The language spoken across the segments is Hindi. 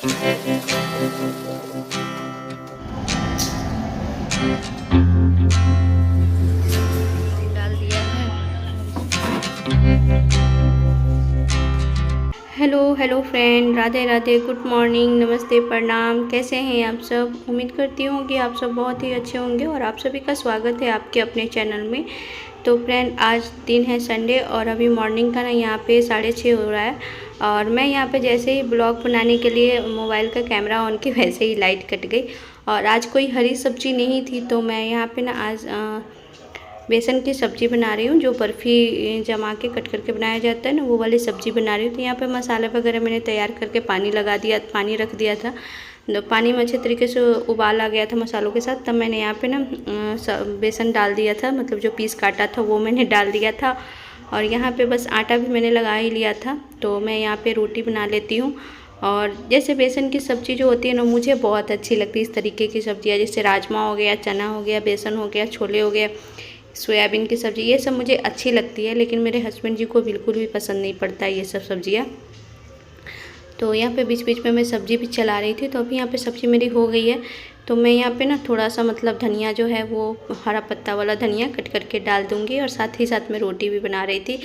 डाल दिया है। Hello hello friend, Radhe Radhe, good morning, नमस्ते, प्रणाम। कैसे हैं आप सब? उम्मीद करती हूँ कि आप सब बहुत ही अच्छे होंगे और आप सभी का स्वागत है आपके अपने चैनल में। तो फ्रेंड, आज दिन है संडे और अभी मॉर्निंग का ना यहाँ पे 6:30 हो रहा है और मैं यहाँ पे जैसे ही ब्लॉग बनाने के लिए मोबाइल का कैमरा ऑन की वैसे ही लाइट कट गई। और आज कोई हरी सब्जी नहीं थी तो मैं यहाँ पे ना आज बेसन की सब्ज़ी बना रही हूँ, जो बर्फ़ी जमा के कट करके बनाया जाता है ना, वो वाली सब्ज़ी बना रही हूँ। तो यहाँ पे मसाले वगैरह मैंने तैयार करके पानी रख दिया था। तो पानी में अच्छे तरीके से उबाल आ गया था मसालों के साथ, तब मैंने यहाँ पे ना बेसन डाल दिया था, मतलब जो पीस काटा था वो मैंने डाल दिया था। और यहाँ पे बस आटा भी मैंने लगा ही लिया था। तो मैं यहाँ पे रोटी बना लेती हूँ। और जैसे बेसन की सब्ज़ी जो होती है ना, मुझे बहुत अच्छी लगती है। इस तरीके की सब्ज़ियाँ जैसे राजमा हो गया, चना हो गया, बेसन हो गया, छोले हो गया, सोयाबीन की सब्ज़ी, ये सब मुझे अच्छी लगती है। लेकिन मेरे हस्बैंड जी को बिल्कुल भी पसंद नहीं पड़ता ये सब सब्ज़ियाँ। तो यहाँ पे बीच बीच में मैं सब्ज़ी भी चला रही थी। तो अभी यहाँ पे सब्ज़ी मेरी हो गई है। तो मैं यहाँ पे ना थोड़ा सा मतलब धनिया जो है वो हरा पत्ता वाला धनिया कट करके डाल दूँगी। और साथ ही साथ मैं रोटी भी बना रही थी।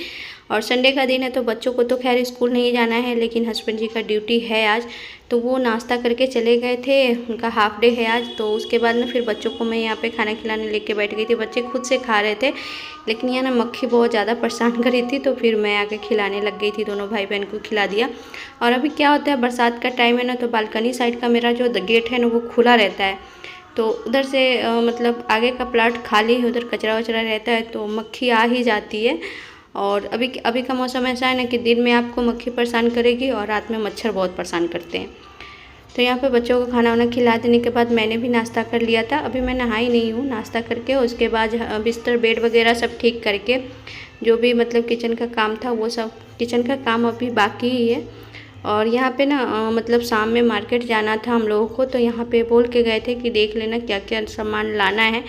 और संडे का दिन है तो बच्चों को तो खैर स्कूल नहीं जाना है, लेकिन हस्बैंड जी का ड्यूटी है आज, तो वो नाश्ता करके चले गए थे। उनका हाफ डे है आज। तो उसके बाद ना फिर बच्चों को मैं यहाँ पे खाना खिलाने लेके बैठ गई थी। बच्चे खुद से खा रहे थे, लेकिन यहाँ ना मक्खी बहुत ज़्यादा परेशान कर रही थी, तो फिर मैं आके खिलाने लग गई थी। दोनों भाई बहन को खिला दिया। और अभी क्या होता है, बरसात का टाइम है ना, तो बालकनी साइड का मेरा जो गेट है ना वो खुला रहता है। तो उधर से मतलब आगे का प्लाट खाली है, उधर कचरा वचरा रहता है, तो मक्खी आ ही जाती है। और अभी का मौसम ऐसा है ना कि दिन में आपको मक्खी परेशान करेगी और रात में मच्छर बहुत परेशान करते हैं। तो यहाँ पे बच्चों को खाना वाना खिला देने के बाद मैंने भी नाश्ता कर लिया था। अभी मैं नहाई नहीं हूँ, नाश्ता करके उसके बाद बिस्तर बेड वगैरह सब ठीक करके जो भी मतलब किचन का काम था वो सब, किचन का काम अभी बाकी ही है। और यहाँ पे ना मतलब शाम में मार्केट जाना था हम लोगों को, तो यहाँ पे बोल के गए थे कि देख लेना क्या क्या सामान लाना है।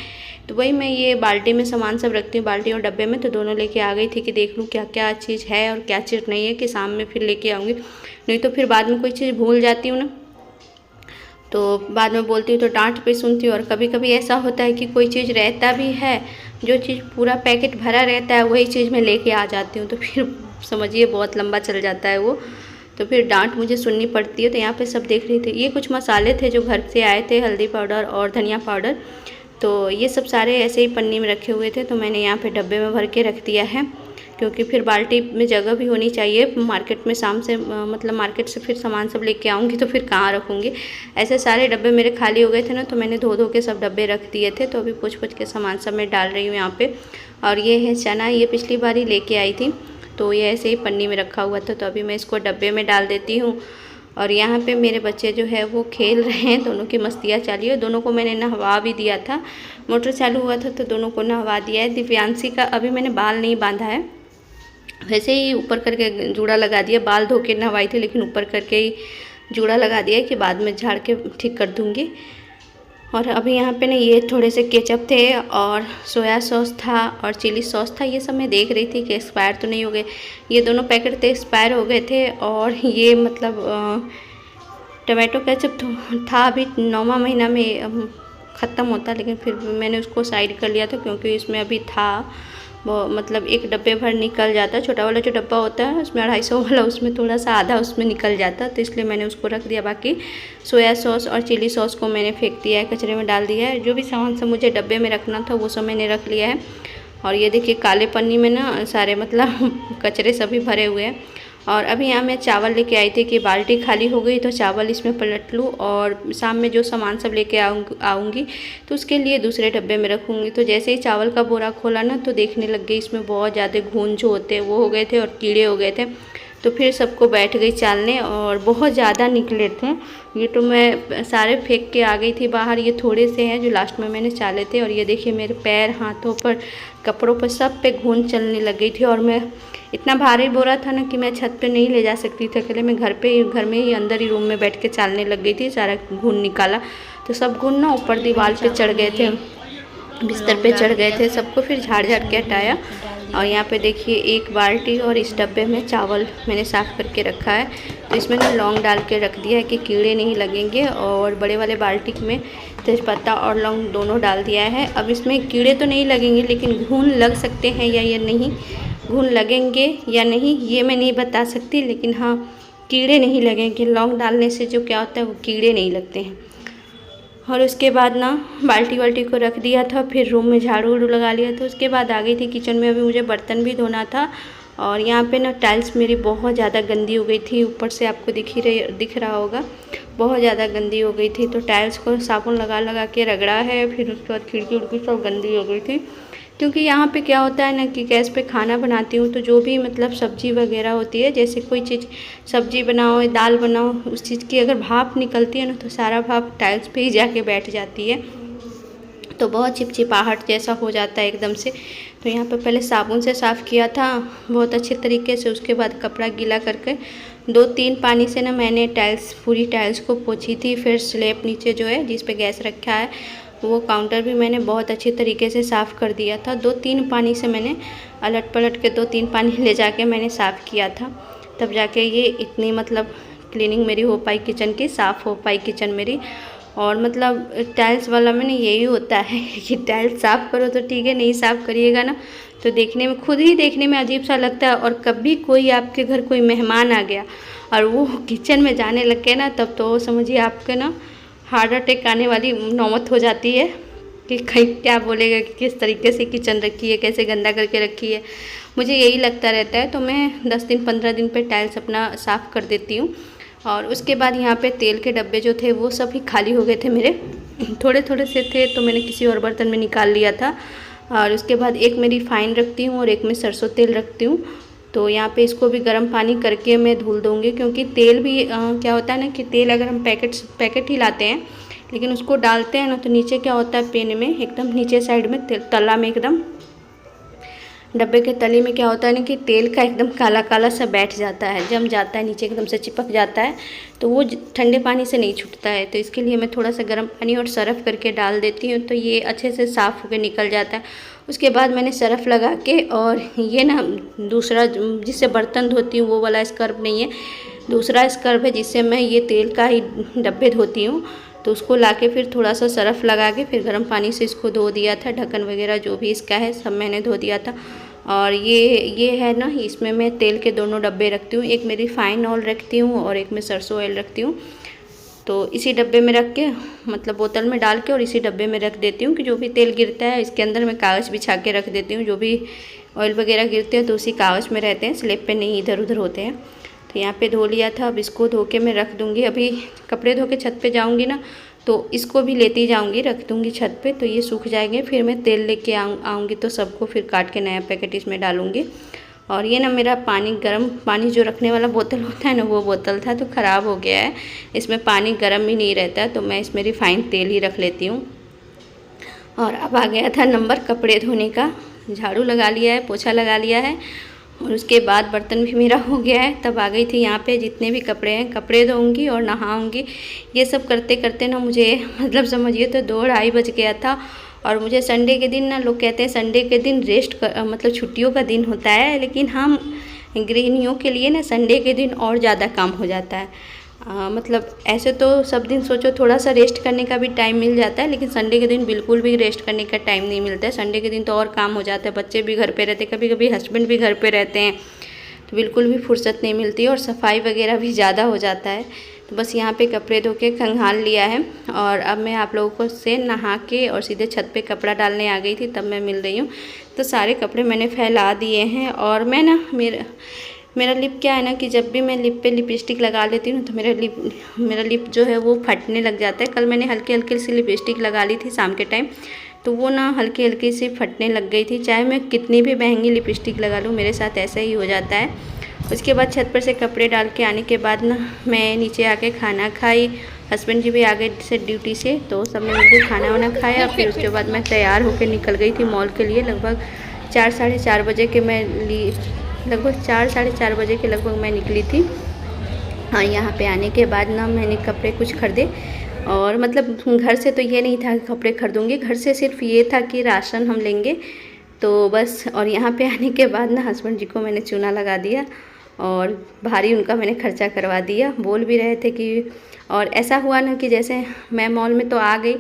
तो वही मैं ये बाल्टी में सामान सब रखती हूँ, बाल्टी और डब्बे में, तो दोनों लेके आ गई थी कि देख लूँ क्या क्या चीज़ है और क्या चीज़ नहीं है, कि शाम में फिर लेके आऊँगी। नहीं तो फिर बाद में कोई चीज़ भूल जाती हूँ ना, तो बाद में बोलती हूँ तो डांट पे सुनती हूँ। और कभी कभी ऐसा होता है कि कोई चीज़ रहता भी है, जो चीज़ पूरा पैकेट भरा रहता है वही चीज़ मैं लेके आ जाती हूँ, तो फिर समझिए बहुत लंबा चल जाता है वो, तो फिर डांट मुझे सुननी पड़ती है। तो यहाँ पे सब देख रही थी, ये कुछ मसाले थे जो घर से आए थे, हल्दी पाउडर और धनिया पाउडर। तो ये सब सारे ऐसे ही पन्नी में रखे हुए थे, तो मैंने यहाँ पे डब्बे में भर के रख दिया है, क्योंकि फिर बाल्टी में जगह भी होनी चाहिए। मार्केट में शाम से मतलब मार्केट से फिर सामान सब लेके आऊँगी तो फिर कहाँ रखूँगी। ऐसे सारे डब्बे मेरे खाली हो गए थे ना, तो मैंने धो के सब डब्बे रख दिए थे। तो अभी पूछ के सामान सब मैं डाल रही हूँ यहाँ पे। और ये है चना, ये पिछली बार ही लेके आई थी, तो ये ऐसे ही पन्नी में रखा हुआ था, तो अभी मैं इसको डब्बे में डाल देती हूँ। और यहाँ पे मेरे बच्चे जो है वो खेल रहे हैं, दोनों की मस्तियाँ चालू है। दोनों को मैंने नहवा भी दिया था, मोटर चालू हुआ था तो दोनों को नहवा दिया है। दिव्यांशी का अभी मैंने बाल नहीं बांधा है, वैसे ही ऊपर करके जूड़ा लगा दिया। बाल धो के नहवाई थी, लेकिन ऊपर करके ही जूड़ा लगा दिया कि बाद में झाड़ के ठीक कर दूँगी। और अभी यहाँ पे ना ये थोड़े से केचप थे और सोया सॉस था और चिली सॉस था, ये सब मैं देख रही थी कि एक्सपायर तो नहीं हो गए। ये दोनों पैकेट थे एक्सपायर हो गए थे। और ये मतलब टमाटो केचप तो था अभी 9वां महीना में ख़त्म होता, लेकिन फिर मैंने उसको साइड कर लिया था, क्योंकि इसमें अभी था वो मतलब एक डब्बे भर निकल जाता। छोटा वाला जो डब्बा होता है उसमें 250 वाला, उसमें थोड़ा सा आधा उसमें निकल जाता, तो इसलिए मैंने उसको रख दिया। बाकी सोया सॉस और चिली सॉस को मैंने फेंक दिया है, कचरे में डाल दिया है। जो भी सामान सब मुझे डब्बे में रखना था वो सब मैंने रख लिया है। और ये देखिए काले पन्नी में ना सारे मतलब कचरे सभी भरे हुए हैं। और अभी यहाँ मैं चावल लेके आई थी कि बाल्टी खाली हो गई तो चावल इसमें पलट लूँ, और शाम में जो सामान सब लेके आऊँगी तो उसके लिए दूसरे डब्बे में रखूँगी। तो जैसे ही चावल का बोरा खोला ना, तो देखने लग गई इसमें बहुत ज़्यादा घुन जो होते हैं वो हो गए थे और कीड़े हो गए थे। तो फिर सबको बैठ गई चालने, और बहुत ज़्यादा निकले थे। ये तो मैं सारे फेंक के आ गई थी बाहर, ये थोड़े से हैं जो लास्ट में मैंने चाले थे। और ये देखिए मेरे पैर, हाथों पर, कपड़ों पर सब पे घुन चलने लग गई थी। और मैं इतना भारी बोरा था ना कि मैं छत पे नहीं ले जा सकती थी अकेले। मैं घर में ही अंदर ही रूम में बैठ के चालने लग गई थी, सारा घुन निकाला। तो सब घुन ना ऊपर दीवार पे चढ़ गए थे, बिस्तर पे चढ़ गए थे, सबको फिर झाड़ के हटाया। और यहाँ पे देखिए एक बाल्टी और इस डब्बे में चावल मैंने साफ़ करके रखा है। तो इसमें ना लौंग डाल के रख दिया है कि कीड़े नहीं लगेंगे, और बड़े वाले बाल्टी में तेज़पत्ता और लौंग दोनों डाल दिया है। अब इसमें कीड़े तो नहीं लगेंगे, लेकिन घुन लग सकते हैं या नहीं, घुन लगेंगे या नहीं ये मैं नहीं बता सकती, लेकिन हाँ कीड़े नहीं लगेंगे। लौंग डालने से जो क्या होता है वो कीड़े नहीं लगते हैं। और उसके बाद ना बाल्टी वाल्टी को रख दिया था, फिर रूम में झाड़ू वाड़ू लगा लिया था। उसके बाद आ गई थी किचन में। अभी मुझे बर्तन भी धोना था, और यहाँ पे ना टाइल्स मेरी बहुत ज़्यादा गंदी हो गई थी। ऊपर से आपको दिख रहा होगा, बहुत ज़्यादा गंदी हो गई थी। तो टाइल्स को साबुन लगा के रगड़ा है। फिर उसके बाद खिड़की उड़की सब गंदी हो गई थी, क्योंकि यहाँ पे क्या होता है ना कि गैस पे खाना बनाती हूँ, तो जो भी मतलब सब्ज़ी वगैरह होती है, जैसे कोई चीज़ सब्ज़ी बनाओ, दाल बनाओ, उस चीज़ की अगर भाप निकलती है ना, तो सारा भाप टाइल्स पे ही जाके बैठ जाती है, तो बहुत चिपचिपाहट जैसा हो जाता है एकदम से। तो यहाँ पे पहले साबुन से साफ़ किया था बहुत अच्छे तरीके से। उसके बाद कपड़ा गीला करके 2-3 पानी से ना मैंने पूरी टाइल्स को पोंछी थी। फिर स्लैब नीचे जो है जिस पे गैस रखा है, वो काउंटर भी मैंने बहुत अच्छे तरीके से साफ़ कर दिया था। 2-3 पानी से मैंने अलट पलट के 2-3 पानी ले जाके मैंने साफ़ किया था, तब जाके ये इतनी मतलब क्लीनिंग मेरी हो पाई, किचन की साफ़ हो पाई किचन मेरी। और मतलब टाइल्स वाला में ना यही होता है कि टाइल्स साफ़ करो तो ठीक है, नहीं साफ़ करिएगा ना तो देखने में, खुद ही देखने में अजीब सा लगता है। और कभी कोई आपके घर कोई मेहमान आ गया और वो किचन में जाने लग गए ना, तब तो समझिए आपके ना हार्ट अटैक आने वाली नौबत हो जाती है कि कहीं क्या बोलेगा कि किस तरीके से किचन रखी है, कैसे गंदा करके रखी है। मुझे यही लगता रहता है, तो मैं 10 दिन 15 दिन पे टाइल्स अपना साफ़ कर देती हूँ। और उसके बाद यहाँ पे तेल के डब्बे जो थे वो सभी खाली हो गए थे मेरे, थोड़े थोड़े से थे, तो मैंने किसी और बर्तन में निकाल लिया था। और उसके बाद एक में रिफाइन रखती हूँ और एक में सरसों तेल रखती हूँ। तो यहाँ पे इसको भी गर्म पानी करके मैं धुल दूँगी, क्योंकि तेल भी क्या होता है ना कि तेल अगर हम पैकेट ही लाते हैं, लेकिन उसको डालते हैं ना, तो नीचे क्या होता है पेन में एकदम नीचे साइड में तला में एकदम डब्बे के तली में क्या होता है ना कि तेल का एकदम काला काला सा बैठ जाता है, जम जाता है, नीचे एकदम से चिपक जाता है, तो वो ठंडे पानी से नहीं छूटता है। तो इसके लिए मैं थोड़ा सा गर्म पानी और सरफ़ करके डाल देती हूँ, तो ये अच्छे से साफ़ होकर निकल जाता है। उसके बाद मैंने सरफ़ लगा के, और ये ना दूसरा जिससे बर्तन धोती हूँ वो वाला स्क्रब नहीं है, दूसरा स्क्रब है जिससे मैं ये तेल का ही डब्बे धोती हूँ। तो उसको लाके फिर थोड़ा सा सरफ़ लगा के फिर गर्म पानी से इसको धो दिया था। ढक्कन वगैरह जो भी इसका है सब मैंने धो दिया था। और ये है ना, इसमें मैं तेल के दोनों डब्बे रखती हूँ, एक में रिफाइन ऑयल रखती हूँ और एक में सरसों ऑयल रखती हूँ। तो इसी डब्बे में रख के मतलब बोतल में डाल के और इसी डब्बे में रख देती हूँ कि जो भी तेल गिरता है इसके अंदर मैं कागज़ बिछा के रख देती हूँ। जो भी ऑयल वगैरह गिरते हैं तो उसी कागज़ में रहते हैं, स्लैब पे नहीं इधर उधर होते हैं। तो यहाँ पे धो लिया था, अब इसको धो के मैं रख दूँगी। अभी कपड़े धो के छत पे जाऊँगी ना, तो इसको भी लेती जाऊँगी, रख दूँगी छत पे, तो ये सूख जाएंगे। फिर मैं तेल लेके आऊँगी तो सबको फिर काट के नया पैकेट इसमें डालूँगी। और ये ना मेरा गर्म पानी जो रखने वाला बोतल होता है ना, वो बोतल था तो ख़राब हो गया है, इसमें पानी गर्म ही नहीं रहता, तो मैं इसमें रिफाइंड तेल ही रख लेती हूँ। और अब आ गया था नंबर कपड़े धोने का। झाड़ू लगा लिया है, पोछा लगा लिया है, और उसके बाद बर्तन भी मेरा हो गया है। तब आ गई थी यहाँ पे जितने भी कपड़े हैं, कपड़े धोऊंगी और नहाऊंगी। ये सब करते करते ना मुझे मतलब समझिए तो 2-2:30 बज गया था। और मुझे संडे के दिन ना, लोग कहते हैं संडे के दिन मतलब छुट्टियों का दिन होता है, लेकिन हम गृहिणियों के लिए ना संडे के दिन और ज़्यादा काम हो जाता है। मतलब ऐसे तो सब दिन सोचो थोड़ा सा रेस्ट करने का भी टाइम मिल जाता है, लेकिन संडे के दिन बिल्कुल भी रेस्ट करने का टाइम नहीं मिलता है। संडे के दिन तो और काम हो जाता है, बच्चे भी घर पे रहते हैं, कभी कभी हस्बैंड भी घर पे रहते हैं, तो बिल्कुल भी फुर्सत नहीं मिलती, और सफाई वगैरह भी ज़्यादा हो जाता है। तो बस यहाँ पे कपड़े धो के खंगाल लिया है, और अब मैं आप लोगों को से नहा के और सीधे छत पे कपड़ा डालने आ गई थी, तब मैं मिल रही हूँ। तो सारे कपड़े मैंने फैला दिए हैं। और मैं ना मेरा लिप क्या है ना कि जब भी मैं लिप पे लिपस्टिक लगा लेती हूँ तो मेरा लिप जो है वो फटने लग जाता है। कल मैंने हल्की हल्की सी लिपस्टिक लगा ली थी शाम के टाइम, तो वो ना हल्की हल्की सी फटने लग गई थी। चाहे मैं कितनी भी महंगी लिपस्टिक लगा लूँ, मेरे साथ ऐसा ही हो जाता है। उसके बाद छत पर से कपड़े डाल के आने के बाद ना मैं नीचे आके खाना खाई। हस्बैंड जी भी आ गए से ड्यूटी से, तो सबने मिलकर खाना वाना खाया। फिर उसके बाद मैं तैयार होकर निकल गई थी मॉल के लिए। लगभग 4-4:30 बजे के लगभग 4-4:30 बजे के लगभग मैं निकली थी। हाँ, यहाँ पे आने के बाद ना मैंने कपड़े कुछ खरीदे, और मतलब घर से तो ये नहीं था कि कपड़े खरीदूँगी, घर से सिर्फ ये था कि राशन हम लेंगे, तो बस, और यहाँ पे आने के बाद ना हस्बैंड जी को मैंने चूना लगा दिया और भारी उनका मैंने खर्चा करवा दिया। बोल भी रहे थे कि, और ऐसा हुआ ना कि जैसे मैं मॉल में तो आ गई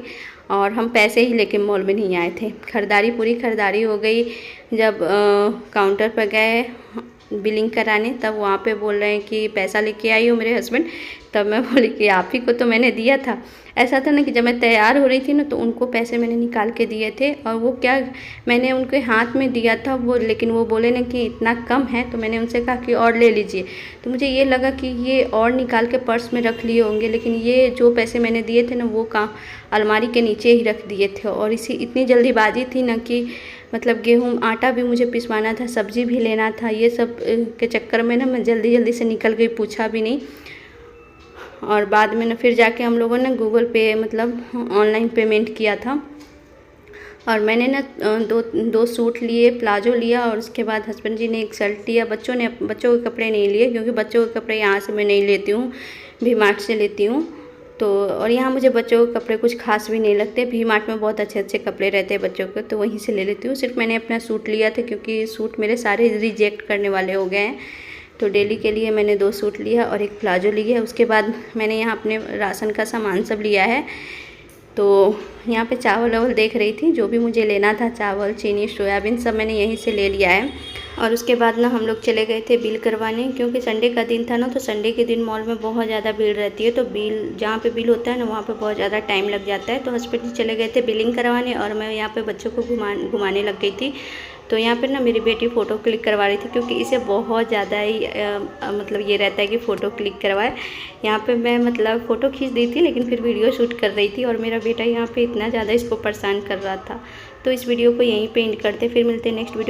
और हम पैसे ही लेके मॉल में नहीं आए थे। खरीदारी, पूरी खरीदारी हो गई। जब काउंटर पर गए बिलिंग कराने, तब वहाँ पे बोल रहे हैं कि पैसा लेके आई हो मेरे हस्बैंड। तब मैं बोली कि आप ही को तो मैंने दिया था। ऐसा था ना कि जब मैं तैयार हो रही थी ना, तो उनको पैसे मैंने निकाल के दिए थे, और वो क्या, मैंने उनके हाथ में दिया था वो, लेकिन वो बोले ना कि इतना कम है। तो मैंने उनसे कहा कि और ले लीजिए। तो मुझे ये लगा कि ये और निकाल के पर्स में रख लिए होंगे, लेकिन ये जो पैसे मैंने दिए थे ना, वो अलमारी के नीचे ही रख दिए थे। और इतनी जल्दीबाजी थी ना कि मतलब गेहूँ आटा भी मुझे पिसवाना था, सब्ज़ी भी लेना था, ये सब के चक्कर में ना मैं जल्दी जल्दी से निकल गई, पूछा भी नहीं। और बाद में ना फिर जाके हम लोगों ने गूगल पे मतलब ऑनलाइन पेमेंट किया था। और मैंने ना दो सूट लिए, प्लाजो लिया, और उसके बाद हस्बैंड जी ने एक शर्ट लिया। बच्चों के कपड़े नहीं लिए, क्योंकि बच्चों के कपड़े यहाँ से मैं नहीं लेती हूँ, वी मार्ट से लेती हूँ। तो और यहाँ मुझे बच्चों के कपड़े कुछ खास भी नहीं लगते। वी मार्ट में बहुत अच्छे अच्छे कपड़े रहते हैं बच्चों के, तो वहीं से ले लेती हूँ। सिर्फ मैंने अपना सूट लिया था, क्योंकि सूट मेरे सारे रिजेक्ट करने वाले हो गए हैं। तो डेली के लिए मैंने 2 सूट लिया और एक प्लाजो लिया। उसके बाद मैंने यहाँ अपने राशन का सामान सब लिया है। तो यहाँ पे चावल वावल देख रही थी, जो भी मुझे लेना था, चावल, चीनी, सोयाबीन, सब मैंने यहीं से ले लिया है। और उसके बाद ना हम लोग चले गए थे बिल करवाने, क्योंकि संडे का दिन था ना, तो संडे के दिन मॉल में बहुत ज़्यादा भीड़ रहती है। तो बिल, जहाँ पे बिल होता है ना, वहाँ पे बहुत ज़्यादा टाइम लग जाता है। तो हस्बैंड जी चले गए थे बिलिंग करवाने, और मैं यहाँ पे बच्चों को घुमाने लग गई थी। तो यहाँ पर ना मेरी बेटी फ़ोटो क्लिक करवा रही थी, क्योंकि इसे बहुत ज़्यादा ही मतलब ये रहता है कि फ़ोटो क्लिक करवाए। यहाँ पे मैं मतलब फ़ोटो खींच दी थी, लेकिन फिर वीडियो शूट कर रही थी, और मेरा बेटा यहाँ पे इतना ज़्यादा इसको परेशान कर रहा था। तो इस वीडियो को यहीं पे एंड करते, फिर मिलते हैं नेक्स्ट वीडियो।